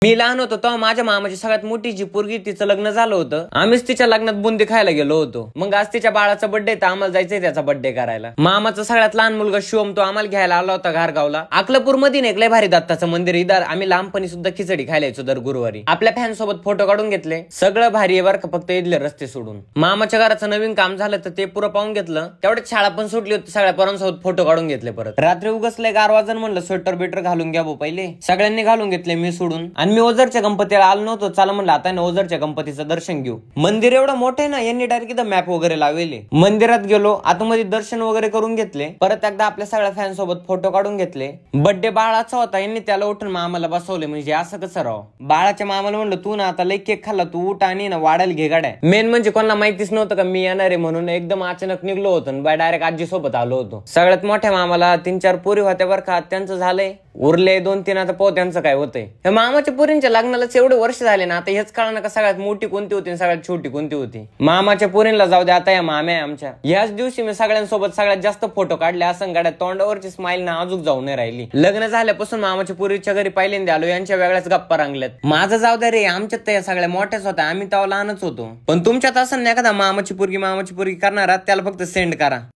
मी लहान होतो तेव्हा माझ्या मामाची सगळ्यात मोठी जी पोरगी तिचं लग्न झालं होतं. आम्हीच तिच्या लग्नात बुंदी खायला गेलो होतो. मग आज तिच्या बाळाचा बर्थडे तर आम्हाला जायचंय त्याचा बर्थडे करायला. मामाचा सगळ्यात लहान मुलगा शिवम तो आम्हाला घ्यायला आला होता घारगावला. अकलापूर मध्ये एक लय भारी दत्ताचं मंदिर इधर आम्ही लहानपणी सुद्धा खिचडी खायला यायचो दर गुरुवारी. आपल्या फॅन सोबत फोटो काढून घेतले. सगळं भारी आहे बरं का, फक्त इथले रस्ते सोडून. मामाच्या घराचं नवीन काम झालं तर ते पुरं पाहून घेतलं. तेवढ्यात शाळा पण सुटली होती. सगळ्या पोरांसोबत फोटो काढून घेतले. परत रात्री उगसले गार वाजन म्हणलं स्वेटर बिटर घालून घ्या पहिले. सगळ्यांनी घालून घेतले मी सोडून. आणि मी ओझरच्या गणपतीला आलो नव्हतो. चला म्हणलं आता ओझरच्या गणपतीचं दर्शन घेऊ. मंदिर एवढं मोठं आहे ना, यांनी डायरेक्ट इथं मॅप वगैरे लावले. मंदिरात गेलो, आतमध्ये दर्शन वगैरे करून घेतले. परत एकदा आपल्या सगळ्या फॅन सोबत फोटो काढून घेतले. बर्थडे बाळाचा होता, यांनी त्याला उठून मामाला बसवले. म्हणजे असं कसं राव. बाळाच्या मामाला म्हणलं तू ना आता लय केक खाल्ला, तू उठ आणि ना वाढायला घे गाड्या. मेन म्हणजे कोणाला माहितीच नव्हतं का मी येणार आहे म्हणून. एकदम अचानक निघलो होतो. डायरेक्ट आजी सोबत आलो होतो. सगळ्यात मोठ्या मामाला 3-4 पोरी होत्या बरं का. त्यांचं झालंय. उरले 2-3 आता पाहू त्यांचं काय होतंय. हे मामाच्या पोरींच्या लग्नालाच एवढे वर्ष झाले ना, आता हेच कळणार का सगळ्यात मोठी कोणती होती आणि सगळ्यात छोटी कोणती होती. मामाच्या पोरींना जाऊ दे, आता या माम्या आमच्या. याच दिवशी मी सगळ्यांसोबत सगळ्यात जास्त फोटो काढले. असं गाड्या तोंडावरची स्माइल ना अजून जाऊ नाही राहिली. लग्न झाल्यापासून मामाच्या पोरीच्या घरी पहिल्यांदा आलो. यांच्या वेगळ्याच गप्पा रंगल्यात. माझं जाऊ दे रे, आमच्यात त्या सगळ्या मोठ्याच होत्या. आम्ही तेव्हा लहानच होतो. पण तुमच्यात असं नाही एखादा मामाची पोरगी करणारा, त्याला फक्त सेंड करा.